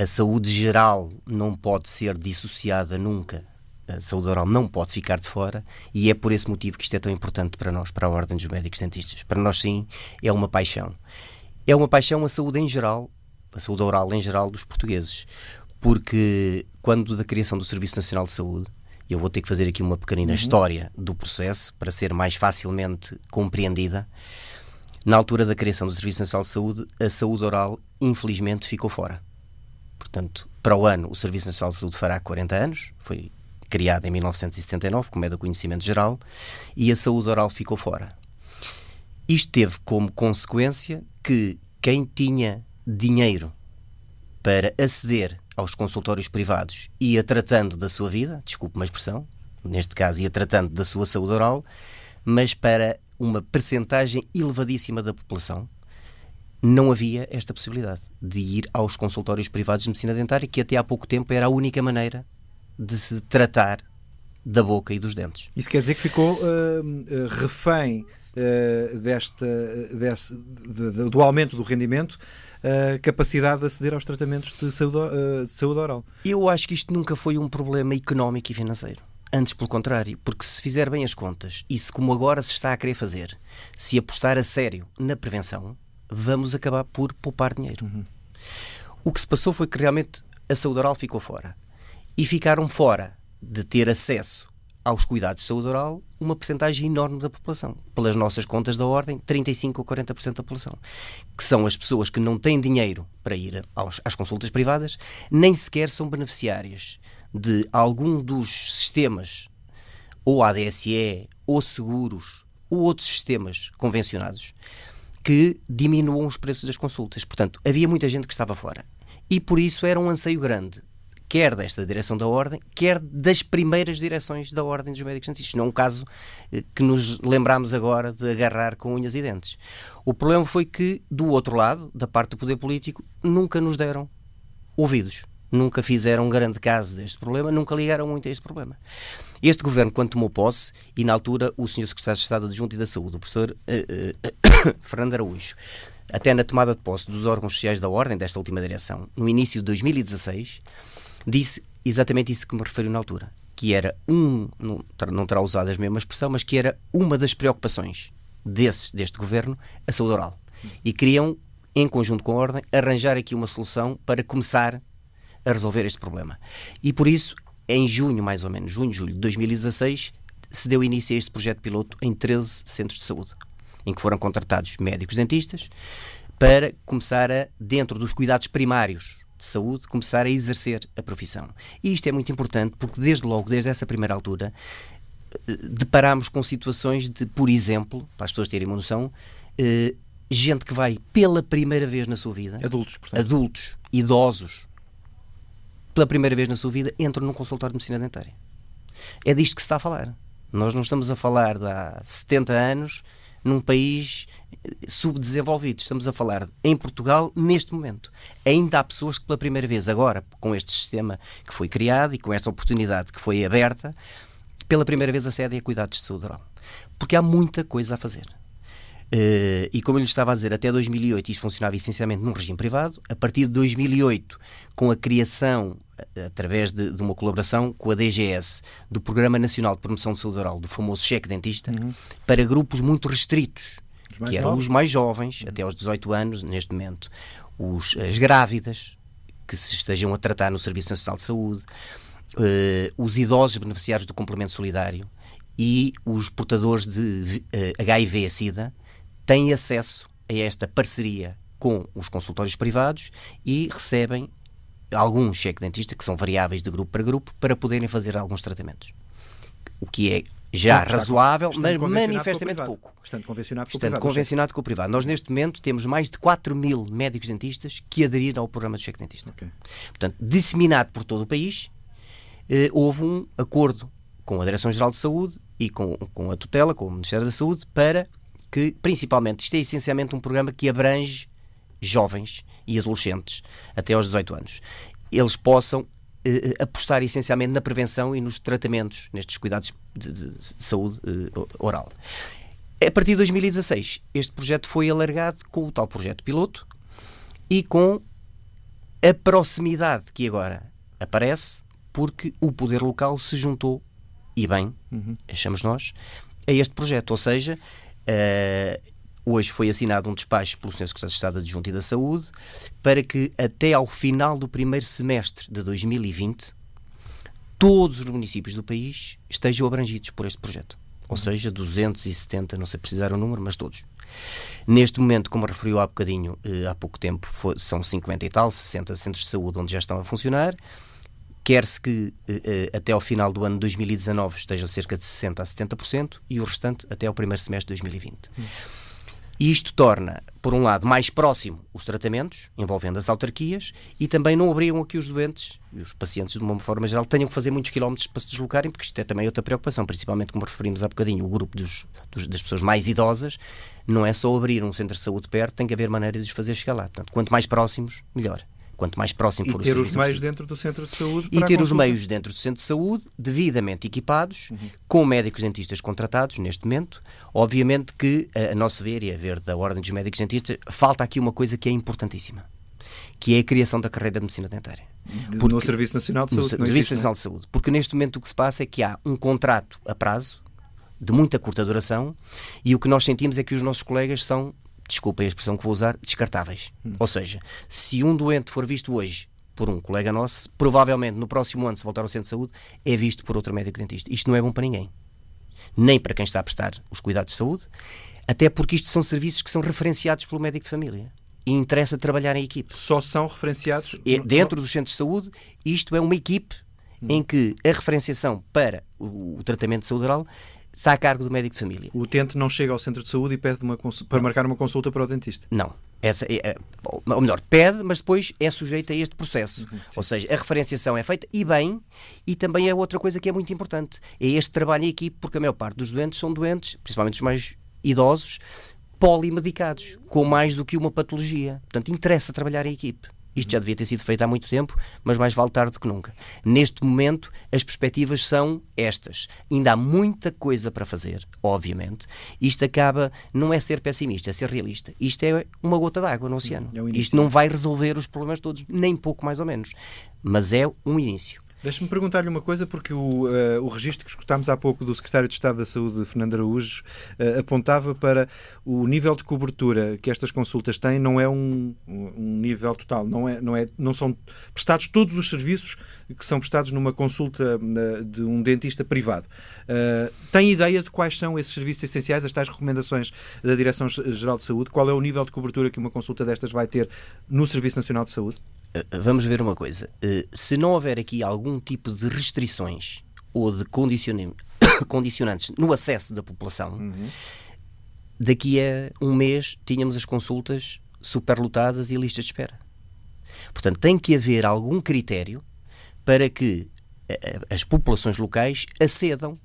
A saúde geral não pode ser dissociada nunca. A saúde oral não pode ficar de fora, e é por esse motivo que isto é tão importante para nós, para a Ordem dos Médicos Dentistas. Para nós, sim, é uma paixão. É uma paixão a saúde em geral, a saúde oral em geral dos portugueses. Porque quando da criação do Serviço Nacional de Saúde, eu vou ter que fazer aqui uma pequenina história do processo para ser mais facilmente compreendida. Na altura da criação do Serviço Nacional de Saúde, a saúde oral, infelizmente, ficou fora. Portanto, para o ano, o Serviço Nacional de Saúde fará 40 anos, foi criado em 1979, como é do conhecimento geral, e a saúde oral ficou fora. Isto teve como consequência que quem tinha dinheiro para aceder aos consultórios privados ia tratando da sua vida, desculpe uma expressão, neste caso ia tratando da sua saúde oral, mas para uma percentagem elevadíssima da população não havia esta possibilidade de ir aos consultórios privados de medicina dentária, que até há pouco tempo era a única maneira de se tratar da boca e dos dentes. Isso quer dizer que ficou refém do aumento do rendimento, a capacidade de aceder aos tratamentos de saúde oral. Eu acho que isto nunca foi um problema económico e financeiro. Antes, pelo contrário, porque se fizer bem as contas, e se como agora se está a querer fazer, se apostar a sério na prevenção, vamos acabar por poupar dinheiro. O que se passou foi que realmente a saúde oral ficou fora. E ficaram fora de ter acesso aos cuidados de saúde oral uma percentagem enorme da população. Pelas nossas contas da Ordem, 35% ou 40% da população. Que são as pessoas que não têm dinheiro para ir às consultas privadas, nem sequer são beneficiárias de algum dos sistemas, ou ADSE, ou seguros, ou outros sistemas convencionados, que diminuam os preços das consultas. Portanto, havia muita gente que estava fora. E por isso era um anseio grande, quer desta direção da Ordem, quer das primeiras direções da Ordem dos Médicos Dentistas. Não é um caso que nos lembramos agora de agarrar com unhas e dentes. O problema foi que, do outro lado, da parte do poder político, nunca nos deram ouvidos. Nunca fizeram um grande caso deste problema, nunca ligaram muito a este problema. Este governo, quando tomou posse, e na altura o Sr. Secretário de Estado Adjunto e da Saúde, o professor Fernando Araújo, até na tomada de posse dos órgãos sociais da Ordem, desta última direção, no início de 2016, disse exatamente isso que me referiu na altura, que era não terá usado a mesma expressão, mas que era uma das preocupações deste governo, a saúde oral. E queriam, em conjunto com a Ordem, arranjar aqui uma solução para começar a resolver este problema. E por isso, em junho, mais ou menos, julho de 2016, se deu início a este projeto piloto em 13 centros de saúde, em que foram contratados médicos dentistas para começar a, dentro dos cuidados primários de saúde, começar a exercer a profissão. E isto é muito importante porque desde logo, desde essa primeira altura, deparámos com situações de, por exemplo, para as pessoas terem uma noção, gente que vai pela primeira vez na sua vida, adultos, idosos, pela primeira vez na sua vida, entram num consultório de medicina dentária. É disto que se está a falar. Nós não estamos a falar de há 70 anos num país subdesenvolvido. Estamos a falar em Portugal neste momento. Ainda há pessoas que pela primeira vez agora, com este sistema que foi criado e com esta oportunidade que foi aberta, pela primeira vez acedem a cuidados de saúde oral. Porque há muita coisa a fazer. E como eu lhe estava a dizer, até 2008 isto funcionava essencialmente num regime privado. A partir de 2008, com a criação, através de uma colaboração com a DGS, do Programa Nacional de Promoção de Saúde Oral, do famoso cheque dentista, para grupos muito restritos, que eram os mais jovens, até aos 18 anos, neste momento, as grávidas, que se estejam a tratar no Serviço Nacional de Saúde, os idosos beneficiários do complemento solidário e os portadores de HIV/SIDA, têm acesso a esta parceria com os consultórios privados e recebem algum cheque dentista, que são variáveis de grupo para grupo, para poderem fazer alguns tratamentos. O que é já razoável, mas manifestamente pouco. Estando convencionado com o privado. Nós, neste momento, temos mais de 4.000 médicos dentistas que aderiram ao programa do cheque dentista. Portanto, disseminado por todo o país, houve um acordo com a Direção-Geral de Saúde e com a tutela, com o Ministério da Saúde, para que, principalmente, isto é essencialmente um programa que abrange jovens e adolescentes até aos 18 anos. Eles possam apostar essencialmente na prevenção e nos tratamentos, nestes cuidados de saúde oral. A partir de 2016, este projeto foi alargado com o tal projeto piloto e com a proximidade que agora aparece porque o poder local se juntou, e bem, achamos nós, a este projeto. Ou seja, hoje foi assinado um despacho pelo Sr. Secretário de Estado Adjunto e da Saúde para que até ao final do primeiro semestre de 2020 todos os municípios do país estejam abrangidos por este projeto. Ou seja, 270, não sei precisar o número, mas todos. Neste momento, como referiu há bocadinho, há pouco tempo, são 50 e tal, 60 centros de saúde onde já estão a funcionar. Quer-se que até ao final do ano de 2019 estejam cerca de 60% a 70% e o restante até ao primeiro semestre de 2020. Isto torna, por um lado, mais próximo os tratamentos, envolvendo as autarquias, e também não obrigam a que os doentes e os pacientes, de uma forma geral, tenham que fazer muitos quilómetros para se deslocarem, porque isto é também outra preocupação, principalmente, como referimos há bocadinho, o grupo das pessoas mais idosas. Não é só abrir um centro de saúde perto, tem que haver maneira de os fazer chegar lá. Portanto, quanto mais próximos, melhor. Quanto mais próximo for o serviço. E ter os meios dentro do centro de saúde. E ter os meios dentro do centro de saúde, devidamente equipados, com médicos dentistas contratados, neste momento. Obviamente que, a nosso ver, e a ver da Ordem dos Médicos Dentistas, falta aqui uma coisa que é importantíssima, que é a criação da carreira de Medicina Dentária. No Serviço Nacional de Saúde. No Serviço Nacional de Saúde. Porque neste momento o que se passa é que há um contrato a prazo, de muita curta duração, e o que nós sentimos é que os nossos colegas são, desculpem a expressão que vou usar, descartáveis. Ou seja, se um doente for visto hoje por um colega nosso, provavelmente no próximo ano, se voltar ao centro de saúde, é visto por outro médico dentista. Isto não é bom para ninguém. Nem para quem está a prestar os cuidados de saúde, até porque isto são serviços que são referenciados pelo médico de família. E interessa trabalhar em equipe. Só são referenciados? Dentro dos centros de saúde, isto é uma equipe em que a referenciação para o tratamento de saúde oral está a cargo do médico de família. O utente não chega ao centro de saúde e pede para marcar uma consulta para o dentista? Não. Ou melhor, pede, mas depois é sujeito a este processo. Ou seja, a referenciação é feita e bem, e também é outra coisa que é muito importante. É este trabalho em equipe, porque a maior parte dos doentes são doentes, principalmente os mais idosos, polimedicados, com mais do que uma patologia. Portanto, interessa trabalhar em equipe. Isto já devia ter sido feito há muito tempo, mas mais vale tarde do que nunca. Neste momento, as perspectivas são estas. Ainda há muita coisa para fazer, obviamente. Isto acaba, não é ser pessimista, é ser realista. Isto é uma gota d'água no oceano. Isto não vai resolver os problemas todos, nem pouco mais ou menos. Mas é um início. Deixe-me perguntar-lhe uma coisa, porque o registro que escutámos há pouco do Secretário de Estado da Saúde, Fernando Araújo, apontava para o nível de cobertura que estas consultas têm. Não é um nível total, não são prestados todos os serviços que são prestados numa consulta de um dentista privado. Tem ideia de quais são esses serviços essenciais, as tais recomendações da Direção-Geral de Saúde? Qual é o nível de cobertura que uma consulta destas vai ter no Serviço Nacional de Saúde? Vamos ver uma coisa. Se não houver aqui algum tipo de restrições ou de condicionantes no acesso da população, daqui a um mês tínhamos as consultas superlotadas e listas de espera. Portanto, tem que haver algum critério para que as populações locais acedam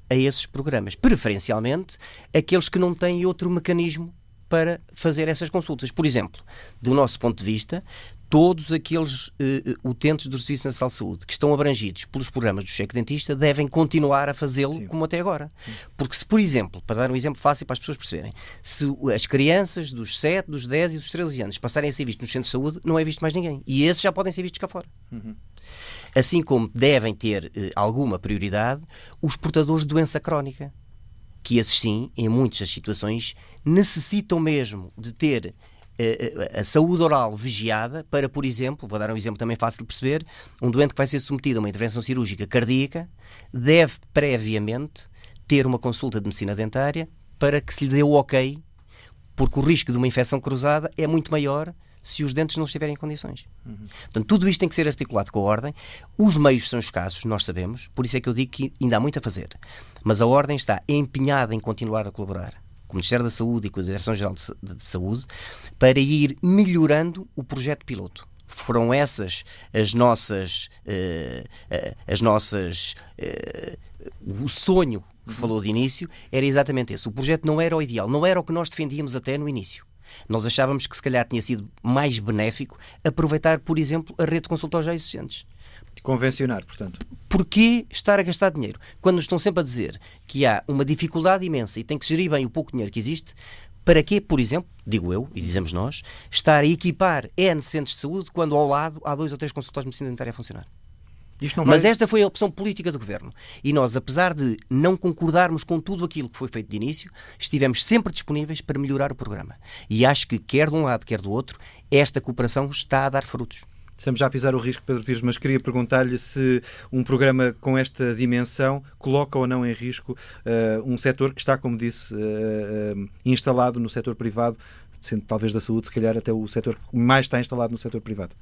a esses programas, preferencialmente aqueles que não têm outro mecanismo para fazer essas consultas. Por exemplo, do nosso ponto de vista, todos aqueles utentes do Serviço Nacional de Saúde que estão abrangidos pelos programas do cheque dentista devem continuar a fazê-lo como até agora. Porque se, por exemplo, para dar um exemplo fácil para as pessoas perceberem, se as crianças dos 7, dos 10 e dos 13 anos passarem a ser vistos nos centros de saúde, não é visto mais ninguém. E esses já podem ser vistos cá fora. Assim como devem ter alguma prioridade os portadores de doença crónica, que esses sim, em muitas das situações, necessitam mesmo de ter a saúde oral vigiada para, por exemplo, vou dar um exemplo também fácil de perceber, um doente que vai ser submetido a uma intervenção cirúrgica cardíaca deve previamente ter uma consulta de medicina dentária para que se lhe dê o ok, porque o risco de uma infecção cruzada é muito maior se os dentes não estiverem em condições. Portanto, tudo isto tem que ser articulado com a Ordem. Os meios são escassos, nós sabemos, por isso é que eu digo que ainda há muito a fazer. Mas a Ordem está empenhada em continuar a colaborar com o Ministério da Saúde e com a Direção-Geral de Saúde para ir melhorando o projeto piloto. Foram essas o sonho que falou de início era exatamente esse. O projeto não era o ideal, não era o que nós defendíamos até no início. Nós achávamos que se calhar tinha sido mais benéfico aproveitar, por exemplo, a rede de consultórios já existentes. Convencionar, portanto. Porquê estar a gastar dinheiro? Quando nos estão sempre a dizer que há uma dificuldade imensa e tem que gerir bem o pouco dinheiro que existe, Para quê, por exemplo, digo eu, e dizemos nós, estar a equipar N centros de saúde quando ao lado há 2 ou 3 consultórios de medicina dentária a funcionar? Mas esta foi a opção política do Governo. E nós, apesar de não concordarmos com tudo aquilo que foi feito de início, estivemos sempre disponíveis para melhorar o programa. E acho que, quer de um lado, quer do outro, esta cooperação está a dar frutos. Estamos já a pisar o risco, Pedro Pires, mas queria perguntar-lhe se um programa com esta dimensão coloca ou não em risco um setor que está, como disse, instalado no setor privado, sendo talvez da saúde, se calhar até o setor que mais está instalado no setor privado.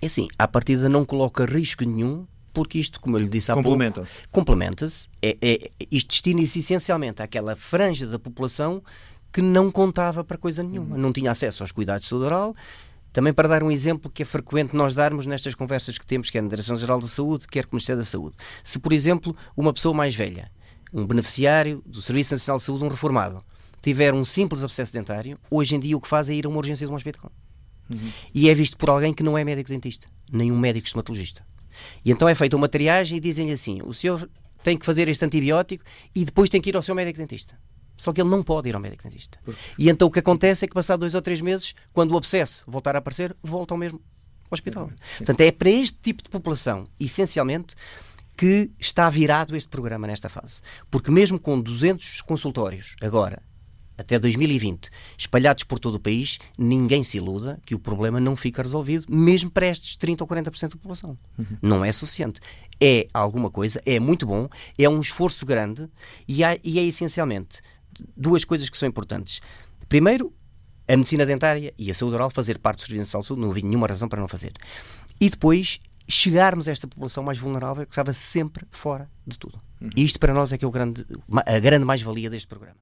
É assim, à partida não coloca risco nenhum, porque isto, como eu lhe disse há pouco, complementa-se. Isto destina-se essencialmente àquela franja da população que não contava para coisa nenhuma, não tinha acesso aos cuidados de saúde oral. Também para dar um exemplo que é frequente nós darmos nestas conversas que temos, quer na Direção-Geral da Saúde, quer com o Ministério da Saúde. Se, por exemplo, uma pessoa mais velha, um beneficiário do Serviço Nacional de Saúde, um reformado, tiver um simples abscesso dentário, hoje em dia o que faz é ir a uma urgência de um hospital. E é visto por alguém que não é médico-dentista, nem um médico estomatologista. E então é feita uma triagem e dizem-lhe assim: o senhor tem que fazer este antibiótico e depois tem que ir ao seu médico-dentista. Só que ele não pode ir ao médico-dentista. E então o que acontece é que, passado 2 ou 3 meses, quando o abscesso voltar a aparecer, volta ao mesmo hospital. Portanto, é para este tipo de população, essencialmente, que está virado este programa nesta fase. Porque mesmo com 200 consultórios, agora, até 2020, espalhados por todo o país, ninguém se iluda que o problema não fica resolvido, mesmo para estes 30% ou 40% da população. Não é suficiente. É alguma coisa, é muito bom, é um esforço grande e é essencialmente 2 coisas que são importantes. Primeiro, a medicina dentária e a saúde oral fazer parte do Serviço Nacional de Saúde, não havia nenhuma razão para não fazer. E depois, chegarmos a esta população mais vulnerável que estava sempre fora de tudo. E isto para nós é que é a grande mais-valia deste programa.